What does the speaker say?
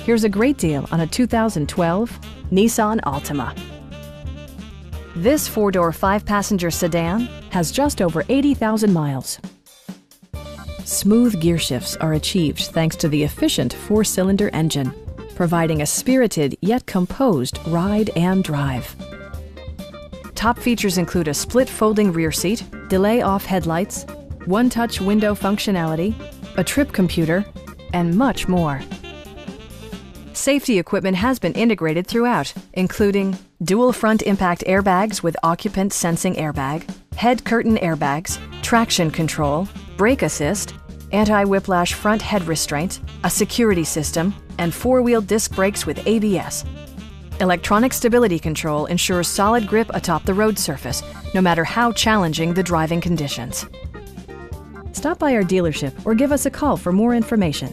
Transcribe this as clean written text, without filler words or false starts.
Here's a great deal on a 2012 Nissan Altima. This four-door, five-passenger sedan has just over 80,000 miles. Smooth gear shifts are achieved thanks to the efficient four-cylinder engine, providing a spirited yet composed ride and drive. Top features include a split folding rear seat, delay-off headlights, one-touch window functionality, a trip computer, and much more. Safety equipment has been integrated throughout, including dual front impact airbags with occupant sensing airbag, head curtain airbags, traction control, brake assist, anti-whiplash front head restraint, a security system, and four-wheel disc brakes with ABS. Electronic stability control ensures solid grip atop the road surface, no matter how challenging the driving conditions. Stop by our dealership or give us a call for more information.